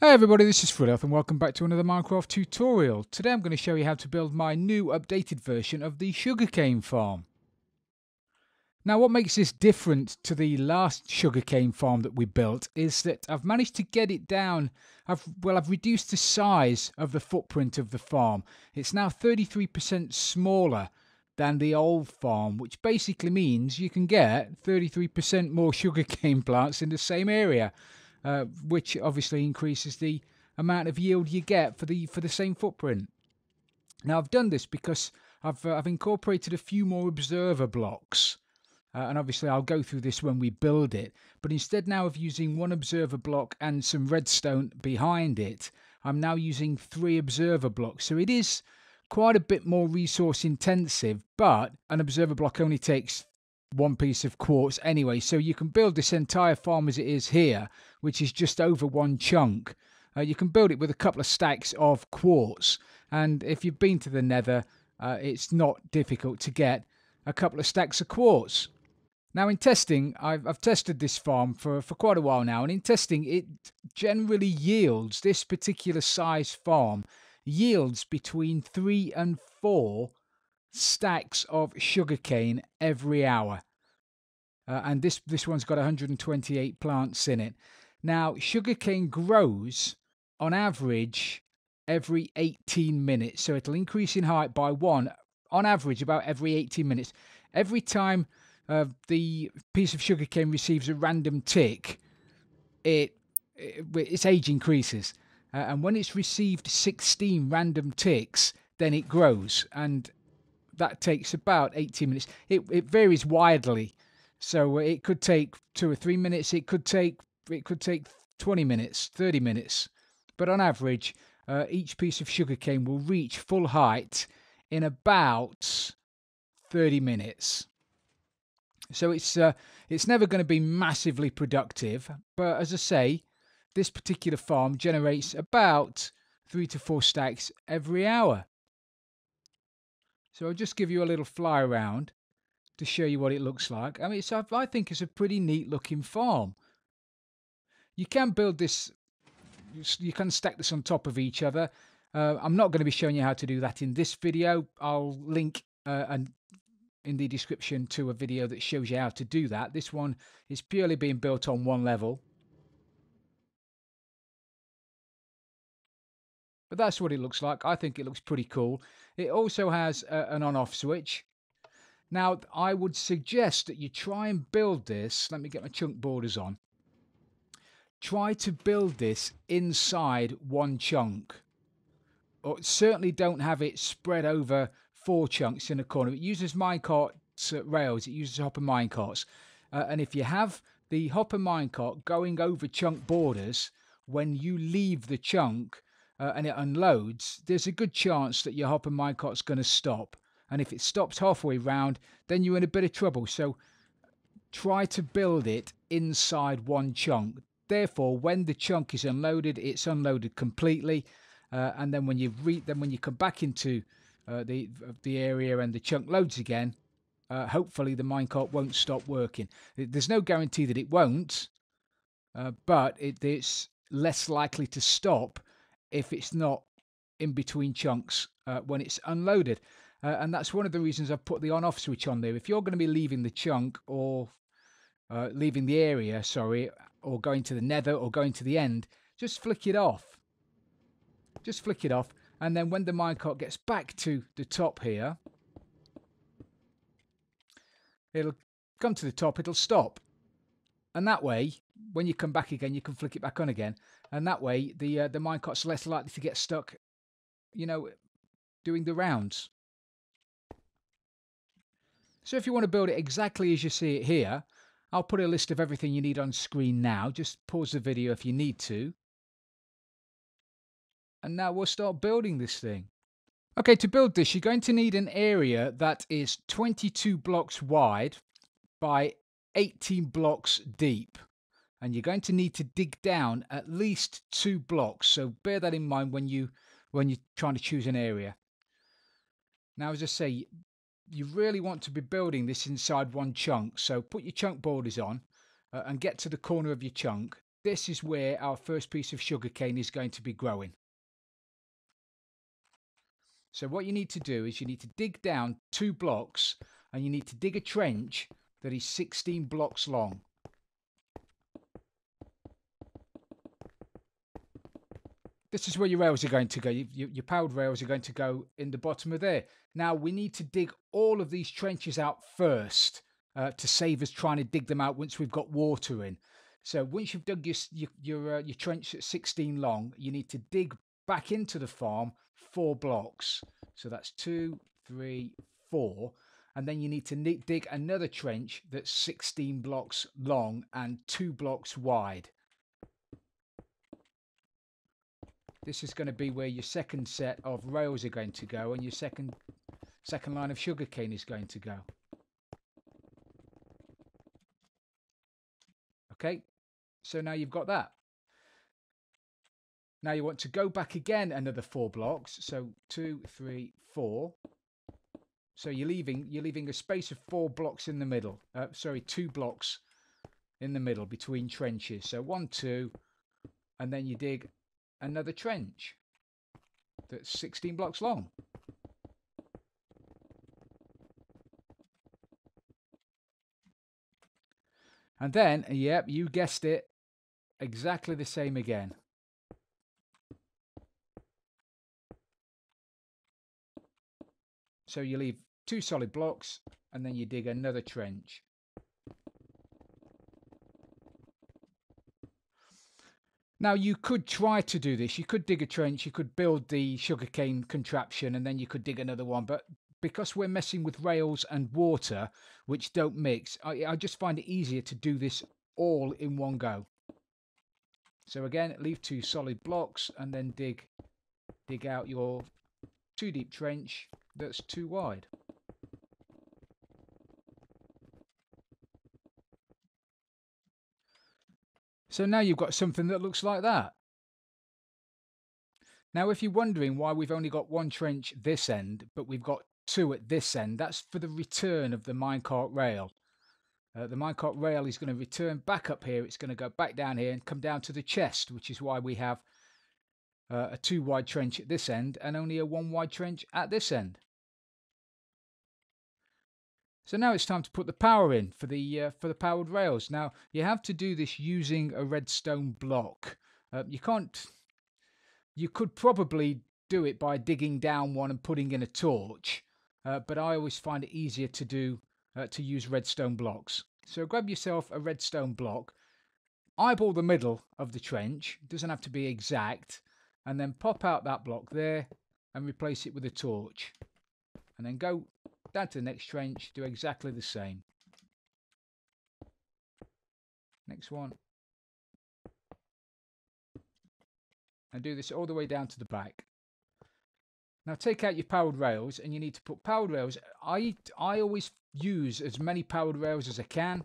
Hey everybody, this is Frilioth and welcome back to another Minecraft tutorial. Today I'm going to show you how to build my new updated version of the sugarcane farm. Now what makes this different to the last sugarcane farm that we built is that I've managed to get it down, I've reduced the size of the footprint of the farm. It's now 33% smaller than the old farm, which basically means you can get 33% more sugarcane plants in the same area. Which obviously increases the amount of yield you get for the same footprint. Now I've done this because I've incorporated a few more observer blocks, and obviously I'll go through this when we build it. But instead now of using one observer block and some redstone behind it, I'm now using 3 observer blocks. So it is quite a bit more resource intensive, but an observer block only takes one piece of quartz anyway, so you can build this entire farm as it is here, which is just over one chunk. You can build it with a couple of stacks of quartz, and if you've been to the nether, it's not difficult to get a couple of stacks of quartz. Now in testing, I've tested this farm for quite a while now, and in testing it generally yields, this particular size farm yields between 3 and 4 stacks of sugarcane every hour. And this one's got 128 plants in it. Now, sugarcane grows on average every 18 minutes. So it'll increase in height by 1, on average, about every 18 minutes. Every time the piece of sugarcane receives a random tick, its age increases. And when it's received 16 random ticks, then it grows. And that takes about 18 minutes. It varies widely. So it could take 2 or 3 minutes. It could take 20 minutes, 30 minutes. But on average, each piece of sugarcane will reach full height in about 30 minutes. So it's never going to be massively productive. But as I say, this particular farm generates about 3 to 4 stacks every hour. So I'll just give you a little fly around to show you what it looks like. I mean, I think it's a pretty neat looking farm. You can build this, you can stack this on top of each other. I'm not going to be showing you how to do that in this video. I'll link in the description to a video that shows you how to do that. This one is purely being built on one level. But that's what it looks like. I think it looks pretty cool. It also has an on-off switch. Now, I would suggest that you try and build this. Let me get my chunk borders on. Try to build this inside one chunk. Or certainly don't have it spread over 4 chunks in a corner. It uses minecart rails. It uses hopper minecarts. And if you have the hopper minecart going over chunk borders, when you leave the chunk and it unloads, there's a good chance that your hopper minecart's going to stop. And if it stops halfway round, then you're in a bit of trouble. So try to build it inside one chunk. Therefore, when the chunk is unloaded, it's unloaded completely. And then when you come back into the area and the chunk loads again, hopefully the minecart won't stop working. There's no guarantee that it won't, but it's less likely to stop if it's not in between chunks when it's unloaded. And that's one of the reasons I've put the on-off switch on there. If you're going to be leaving the chunk or leaving the area, sorry, or going to the nether or going to the end, just flick it off. Just flick it off. And then when the minecart gets back to the top here, it'll come to the top, it'll stop. And that way, when you come back again, you can flick it back on again. And that way, the minecart's less likely to get stuck, you know, doing the rounds. So if you want to build it exactly as you see it here, I'll put a list of everything you need on screen now. Just pause the video if you need to. And now we'll start building this thing. Okay, to build this, you're going to need an area that is 22 blocks wide by 18 blocks deep. And you're going to need to dig down at least 2 blocks. So bear that in mind when you're trying to choose an area. Now, as I say, you really want to be building this inside one chunk. So put your chunk borders on and get to the corner of your chunk. this is where our first piece of sugarcane is going to be growing. So what you need to do is you need to dig down 2 blocks and you need to dig a trench that is 16 blocks long. This is where your rails are going to go. Your powered rails are going to go in the bottom of there. Now we need to dig all of these trenches out first to save us trying to dig them out once we've got water in. So once you've dug your trench at 16 long, you need to dig back into the farm 4 blocks. So that's 2, 3, 4. And then you need to dig another trench that's 16 blocks long and 2 blocks wide. This is going to be where your second set of rails are going to go and your second line of sugarcane is going to go. Okay, so now you've got that. Now you want to go back again another 4 blocks. So 2, 3, 4. So you're leaving a space of 4 blocks in the middle. 2 blocks in the middle between trenches. So 1, 2, and then you dig another trench that's 16 blocks long. And then, yep, you guessed it, exactly the same again. So you leave 2 solid blocks and then you dig another trench. Now you could try to do this. You could dig a trench, you could build the sugarcane contraption and then you could dig another one. But because we're messing with rails and water, which don't mix, I just find it easier to do this all in one go. So again, leave 2 solid blocks and then dig out your 2 deep trench that's 2 wide. So now you've got something that looks like that. Now, if you're wondering why we've only got 1 trench this end, but we've got 2 at this end, that's for the return of the minecart rail. The minecart rail is going to return back up here. It's going to go back down here and come down to the chest, which is why we have a 2 wide trench at this end and only a 1 wide trench at this end. So now it's time to put the power in for the powered rails. Now you have to do this using a redstone block. You could probably do it by digging down one and putting in a torch, but I always find it easier to use redstone blocks. So grab yourself a redstone block, eyeball the middle of the trench. It doesn't have to be exact, and then pop out that block there and replace it with a torch, and then go down to the next trench, do exactly the same. Next one. And do this all the way down to the back. Now take out your powered rails and you need to put powered rails. I always use as many powered rails as I can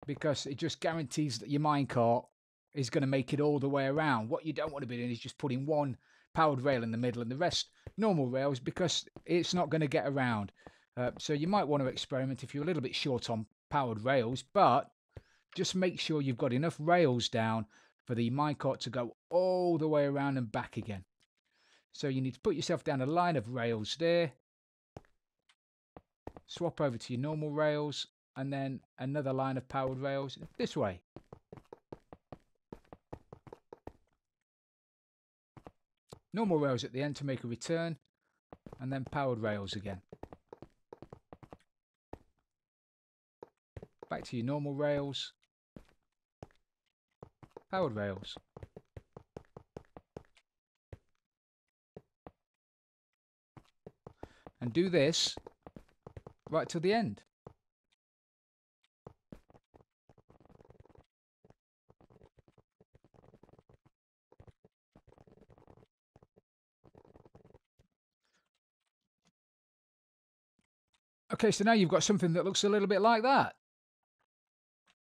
because it just guarantees that your minecart is going to make it all the way around. What you don't want to be doing is just putting 1 powered rail in the middle and the rest normal rails because it's not going to get around. So you might want to experiment if you're a little bit short on powered rails, but just make sure you've got enough rails down for the minecart to go all the way around and back again. So you need to put yourself down a line of rails there, swap over to your normal rails, and then another line of powered rails this way. Normal rails at the end to make a return, and then powered rails again. Back to your normal rails, powered rails. And do this right till the end. Okay, so now you've got something that looks a little bit like that.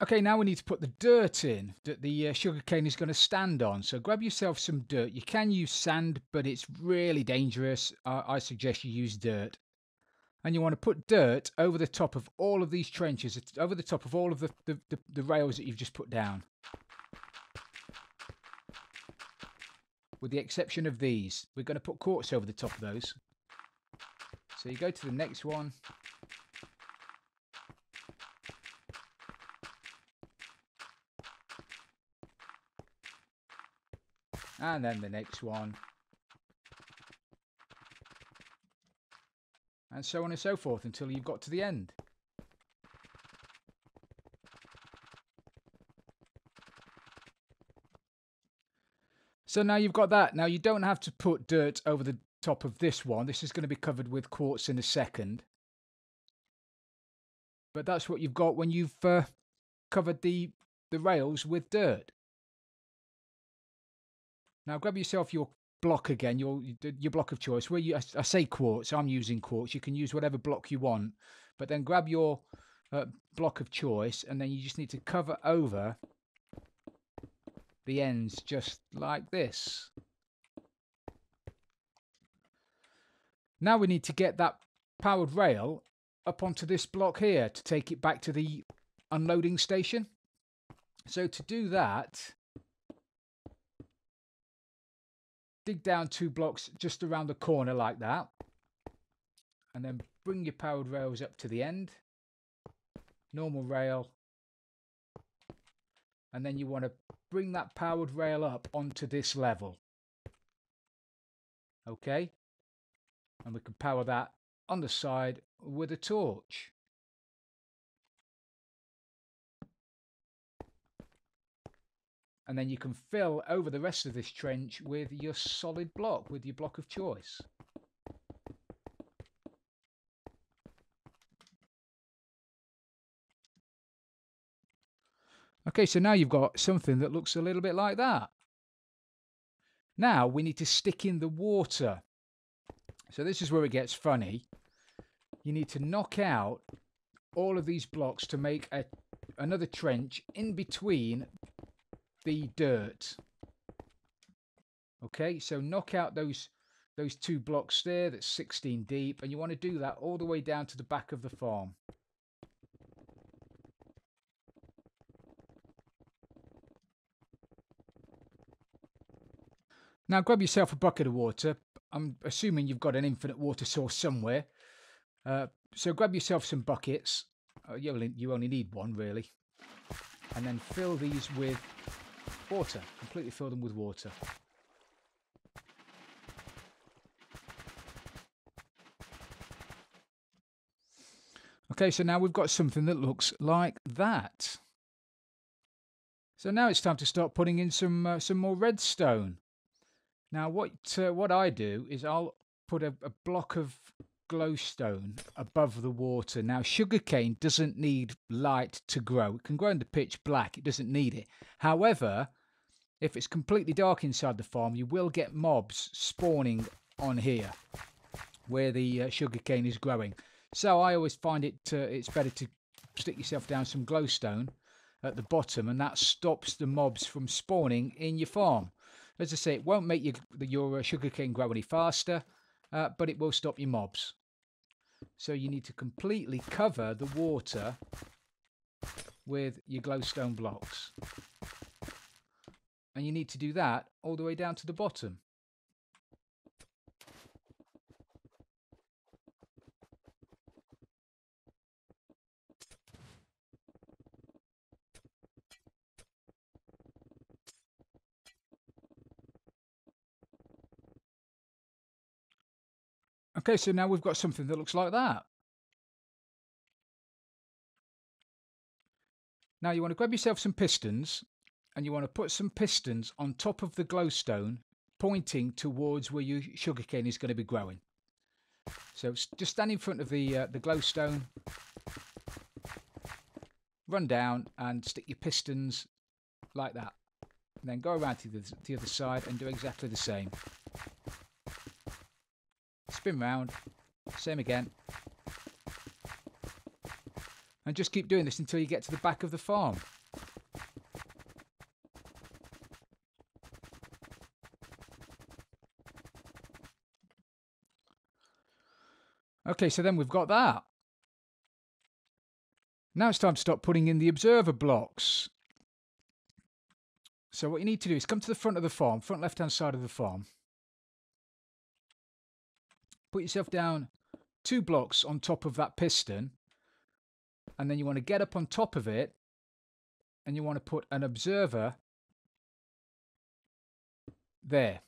Okay, now we need to put the dirt in that the sugarcane is going to stand on. So grab yourself some dirt. You can use sand, but it's really dangerous. I suggest you use dirt. And you want to put dirt over the top of all of these trenches, over the top of all of the rails that you've just put down. with the exception of these. We're going to put quartz over the top of those. So you go to the next one. And then the next one. And so on and so forth until you've got to the end. So now you've got that. Now you don't have to put dirt over the top of this one. This is going to be covered with quartz in a second. But that's what you've got when you've covered the rails with dirt. Now grab yourself your block again, your block of choice. Where I say quartz, I'm using quartz. You can use whatever block you want. But then grab your block of choice, and then you just need to cover over the ends just like this. Now we need to get that powered rail up onto this block here to take it back to the unloading station. So to do that, dig down 2 blocks just around the corner like that, and then bring your powered rails up to the end. Normal rail. And then you want to bring that powered rail up onto this level. Okay? And we can power that on the side with a torch. And then you can fill over the rest of this trench with your solid block, with your block of choice. Okay, so now you've got something that looks a little bit like that. Now we need to stick in the water. So this is where it gets funny. You need to knock out all of these blocks to make another trench in between the dirt. Okay, so knock out those 2 blocks there, that's 16 deep, and you want to do that all the way down to the back of the farm. Now grab yourself a bucket of water. I'm assuming you've got an infinite water source somewhere. So grab yourself some buckets. You only need one really. And then fill these with water. Completely fill them with water. Okay, so now we've got something that looks like that. So now it's time to start putting in some more redstone. Now what I do is I'll put a block of glowstone above the water. Now sugarcane doesn't need light to grow. It can grow in the pitch black. It doesn't need it. However, if it's completely dark inside the farm, you will get mobs spawning on here where the sugarcane is growing. So I always find it's better to stick yourself down some glowstone at the bottom, and that stops the mobs from spawning in your farm. As I say, it won't make your sugarcane grow any faster, but it will stop your mobs. So you need to completely cover the water with your glowstone blocks. And you need to do that all the way down to the bottom. Okay, so now we've got something that looks like that. Now you want to grab yourself some pistons, and you want to put some pistons on top of the glowstone, pointing towards where your sugarcane is going to be growing. So just stand in front of the glowstone, run down and stick your pistons like that. And then go around to the other side and do exactly the same. Spin round, same again. And just keep doing this until you get to the back of the farm. Okay, so then we've got that. Now it's time to start putting in the observer blocks. So what you need to do is come to the front of the farm, front left-hand side of the farm. Put yourself down 2 blocks on top of that piston. And then you want to get up on top of it. And you want to put an observer there.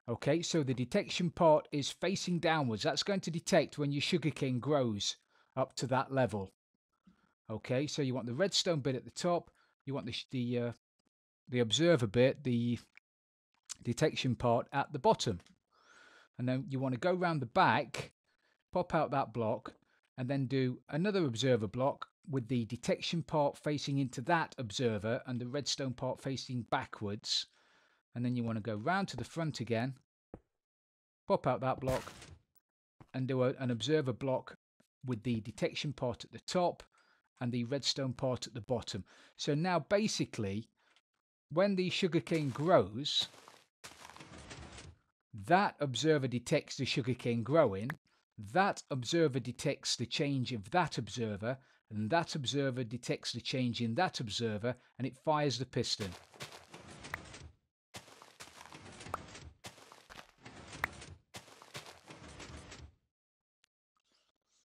Okay, so the detection part is facing downwards. That's going to detect when your sugarcane grows up to that level. Okay, so you want the redstone bit at the top. You want the observer bit, the detection part at the bottom. And then you want to go round the back, pop out that block, and then do another observer block with the detection part facing into that observer and the redstone part facing backwards. And then you want to go round to the front again, pop out that block, and do an observer block with the detection part at the top and the redstone part at the bottom. So now basically, when the sugarcane grows, that observer detects the sugarcane growing, that observer detects the change of that observer, and that observer detects the change in that observer, and it fires the piston.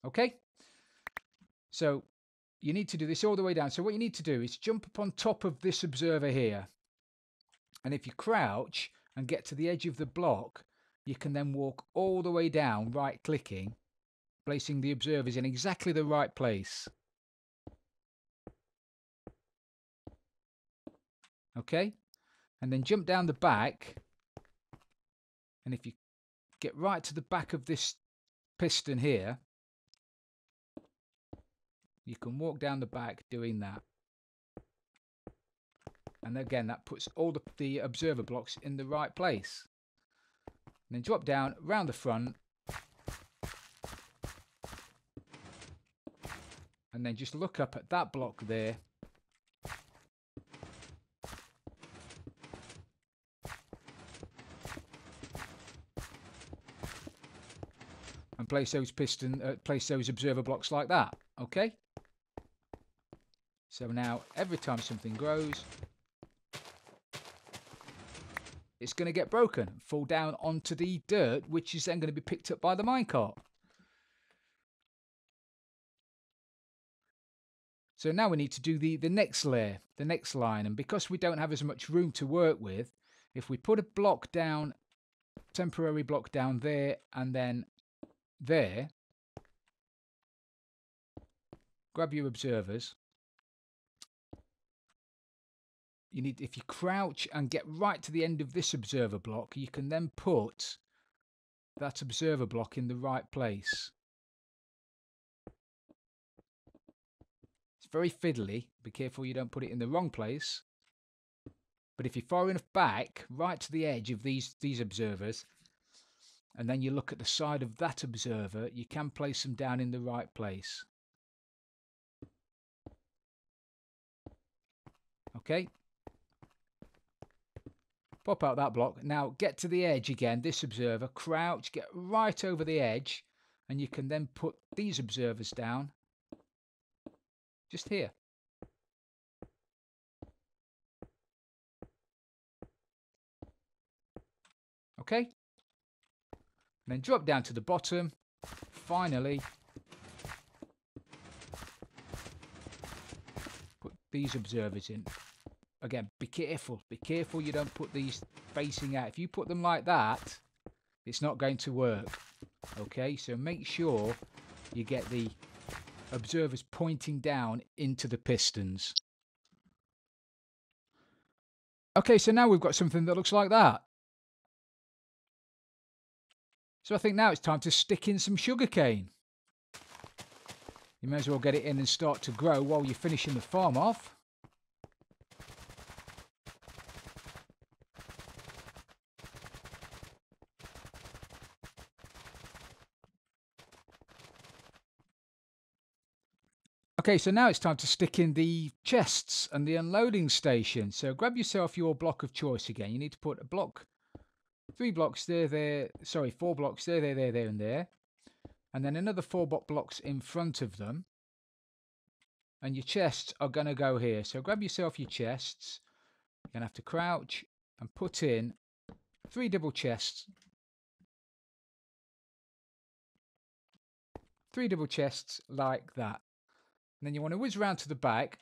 Okay? So you need to do this all the way down. So what you need to do is jump up on top of this observer here. And if you crouch and get to the edge of the block, you can then walk all the way down, right-clicking, placing the observers in exactly the right place. Okay? And then jump down the back. And if you get right to the back of this piston here, you can walk down the back doing that. And again, that puts all the observer blocks in the right place. And then drop down around the front. And then just look up at that block there. And place those observer blocks like that. Okay? So now, every time something grows, it's going to get broken, fall down onto the dirt, which is then going to be picked up by the minecart. So now we need to do the next layer, the next line. And because we don't have as much room to work with, if we put a block down, temporary block down there, and then there, grab your observers. You need, if you crouch and get right to the end of this observer block, you can then put that observer block in the right place. It's very fiddly. Be careful you don't put it in the wrong place. But if you're far enough back, right to the edge of these observers, and then you look at the side of that observer, you can place them down in the right place. Okay? Pop out that block. Now get to the edge again, this observer, crouch, get right over the edge, and you can then put these observers down just here. Okay? And then drop down to the bottom. Finally, put these observers in. Again, be careful you don't put these facing out. If you put them like that, it's not going to work. Okay, so make sure you get the observers pointing down into the pistons. Okay, so now we've got something that looks like that. So I think now it's time to stick in some sugarcane. You may as well get it in and start to grow while you're finishing the farm off. Okay, so now it's time to stick in the chests and the unloading station. So grab yourself your block of choice again. You need to put a block, 4 blocks there, and there. And then another 4 blocks in front of them. And your chests are going to go here. So grab yourself your chests. You're going to have to crouch and put in 3 double chests. 3 double chests like that. And then you want to whiz around to the back.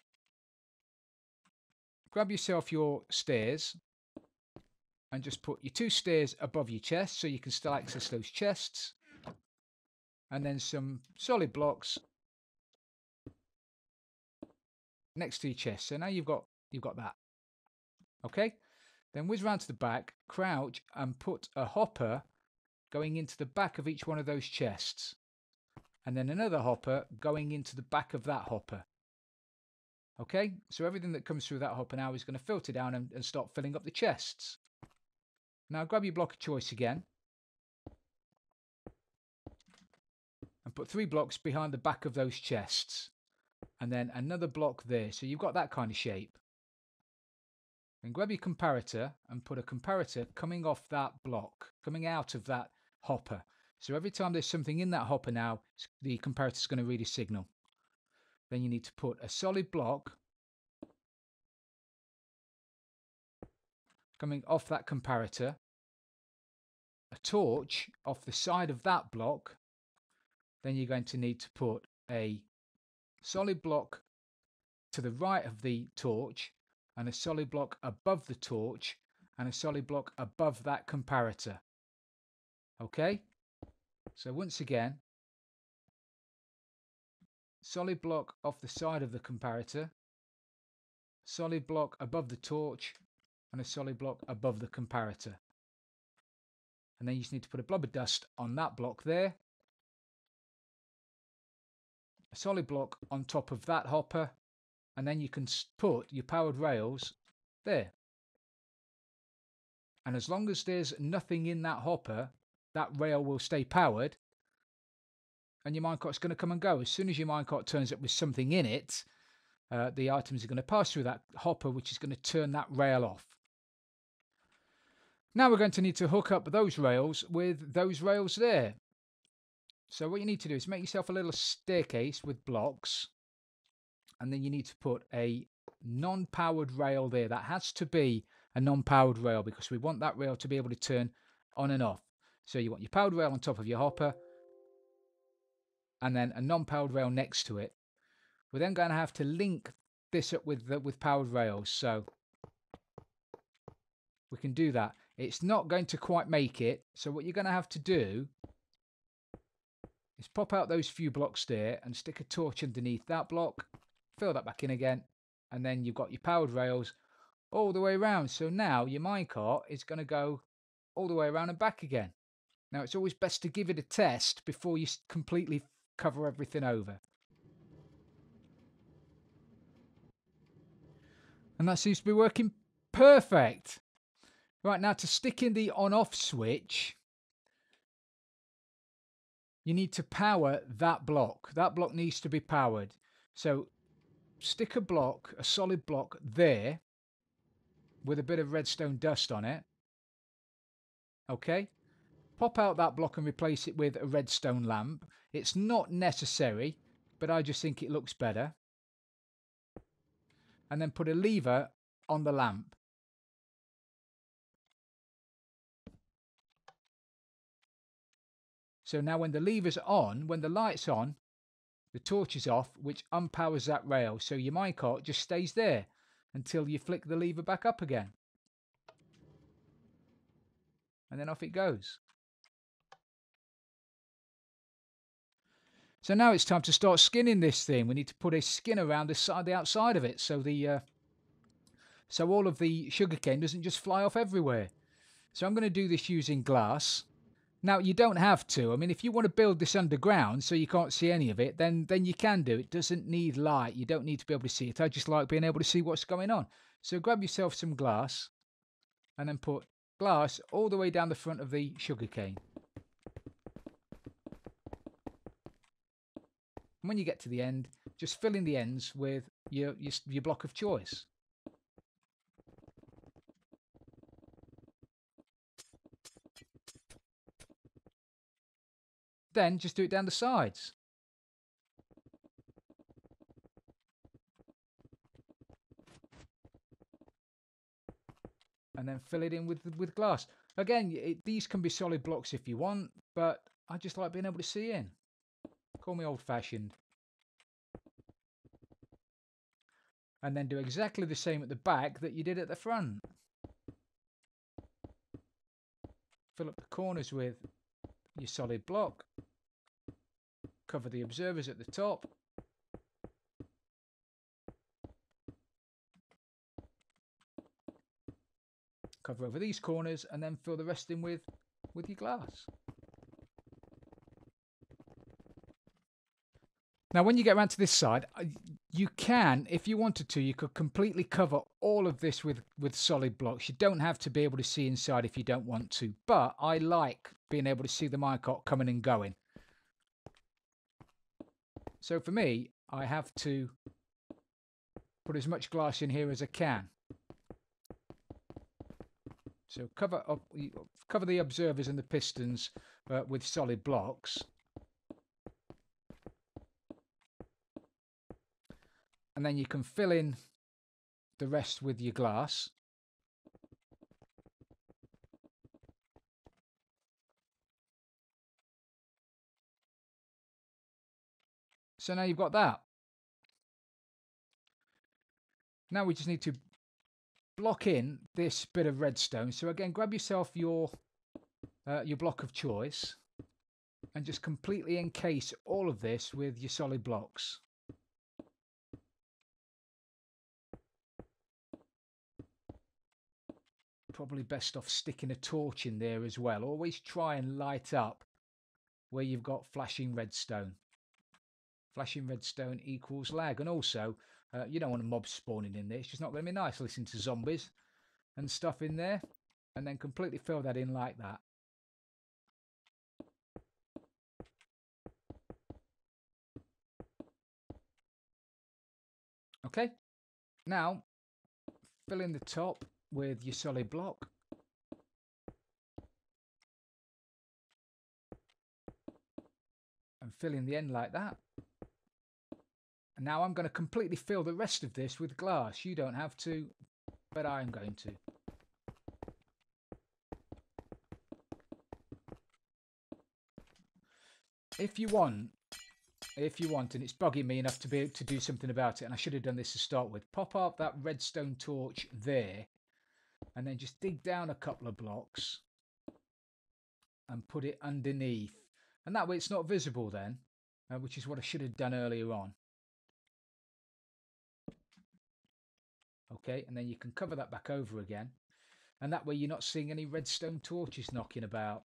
Grab yourself your stairs. And just put your 2 stairs above your chest so you can still access those chests. And then some solid blocks next to your chest. So now you've got that. Okay? Then whiz round to the back, crouch and put a hopper going into the back of each one of those chests. And then another hopper going into the back of that hopper. Okay? So everything that comes through that hopper now is going to filter down and start filling up the chests. Now grab your block of choice again. And put 3 blocks behind the back of those chests. And then another block there. So you've got that kind of shape. Then grab your comparator and put a comparator coming off that block, coming out of that hopper. So every time there's something in that hopper now, the comparator is going to read a signal. Then you need to put a solid block coming off that comparator, a torch off the side of that block. Then you're going to need to put a solid block to the right of the torch and a solid block above the torch and a solid block above that comparator. Okay? So once again, solid block off the side of the comparator, solid block above the torch and a solid block above the comparator. And then you just need to put a blob of dust on that block there. A solid block on top of that hopper, and then you can put your powered rails there. And as long as there's nothing in that hopper, that rail will stay powered, and your minecart's going to come and go. As soon as your minecart turns up with something in it, the items are going to pass through that hopper, which is going to turn that rail off. Now we're going to need to hook up those rails with those rails there. So what you need to do is make yourself a little staircase with blocks, and then you need to put a non-powered rail there. That has to be a non-powered rail because we want that rail to be able to turn on and off. So you want your powered rail on top of your hopper and then a non-powered rail next to it. We're then going to have to link this up with powered rails. So we can do that. It's not going to quite make it. So what you're going to have to do is pop out those few blocks there and stick a torch underneath that block, fill that back in again, and then you've got your powered rails all the way around. So now your minecart is going to go all the way around and back again. Now it's always best to give it a test before you completely cover everything over. And that seems to be working perfect. Right, now to stick in the on-off switch, you need to power that block. That block needs to be powered. So stick a block, a solid block there with a bit of redstone dust on it. Okay. Pop out that block and replace it with a redstone lamp. It's not necessary, but I just think it looks better. And then put a lever on the lamp. So now when the lever's on, when the light's on, the torch is off, which unpowers that rail. So your minecart just stays there until you flick the lever back up again. And then off it goes. So now it's time to start skinning this thing. We need to put a skin around the outside of it so so all of the sugarcane doesn't just fly off everywhere. So I'm going to do this using glass. Now you don't have to. I mean, if you want to build this underground so you can't see any of it, then you can do. It doesn't need light. You don't need to be able to see it. I just like being able to see what's going on. So grab yourself some glass and then put glass all the way down the front of the sugarcane. And when you get to the end, just fill in the ends with your block of choice. Then just do it down the sides. and then fill it in with glass. Again, these can be solid blocks if you want, but I just like being able to see in. Call me old-fashioned. And then do exactly the same at the back that you did at the front. Fill up the corners with your solid block. Cover the observers at the top. Cover over these corners and then fill the rest in with your glass. Now when you get around to this side, you can, if you wanted to, you could completely cover all of this with solid blocks. You don't have to be able to see inside if you don't want to, but I like being able to see the minecart coming and going. So for me, I have to put as much glass in here as I can. So cover the observers and the pistons with solid blocks. And then you can fill in the rest with your glass. So now you've got that. Now we just need to block in this bit of redstone. So again, grab yourself your block of choice and just completely encase all of this with your solid blocks. Probably best off sticking a torch in there as well. Always try and light up where you've got flashing redstone. Flashing redstone equals lag. And also, you don't want a mob spawning in there. It's just not going to be nice listening to zombies and stuff in there. And then completely fill that in like that. Okay. Now, fill in the top with your solid block. And fill in the end like that. And now I'm going to completely fill the rest of this with glass. You don't have to, but I'm going to. If you want, and it's bugging me enough to be able to do something about it, and I should have done this to start with, pop up that redstone torch there, and then just dig down a couple of blocks and put it underneath. And that way it's not visible then, which is what I should have done earlier on. Okay, and then you can cover that back over again. And that way you're not seeing any redstone torches knocking about.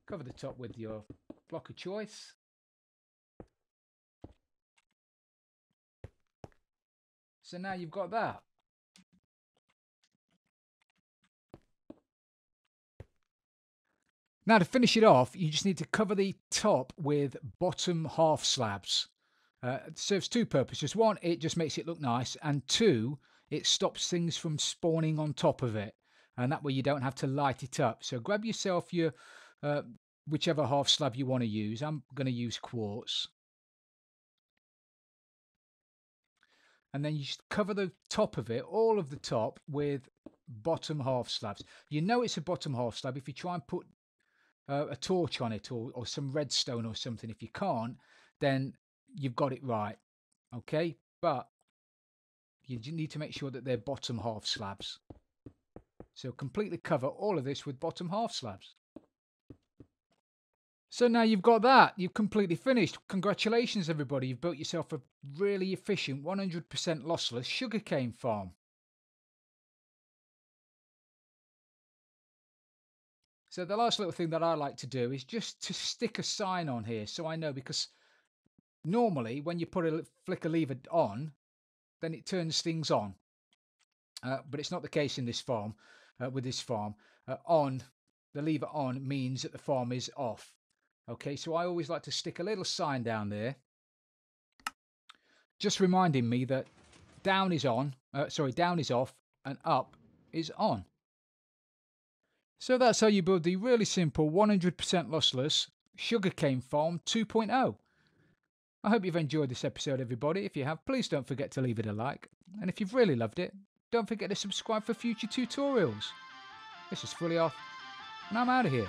Cover the top with your block of choice. So now you've got that. Now to finish it off, you just need to cover the top with bottom half slabs. It serves two purposes. One, it just makes it look nice. And two, it stops things from spawning on top of it. And that way you don't have to light it up. So grab yourself your whichever half slab you want to use. I'm going to use quartz. And then you just cover the top of it, all of the top, with bottom half slabs. You know it's a bottom half slab if you try and put a torch on it or some redstone or something. If you can't, then you've got it right. Okay, but you need to make sure that they're bottom half slabs. So completely cover all of this with bottom half slabs. So now you've got that. You've completely finished. Congratulations, everybody. You've built yourself a really efficient 100% lossless sugarcane farm. So the last little thing that I like to do is just to stick a sign on here so I know, because normally when you flick a lever on, then it turns things on. But it's not the case in this farm. With this farm, the lever on means that the farm is off. Okay, so I always like to stick a little sign down there, just reminding me that down is on. Down is off and up is on. So that's how you build the really simple 100% lossless Sugarcane Farm 2.0. I hope you've enjoyed this episode, everybody. If you have, please don't forget to leave it a like. And if you've really loved it, don't forget to subscribe for future tutorials. This is Frilioth, and I'm out of here.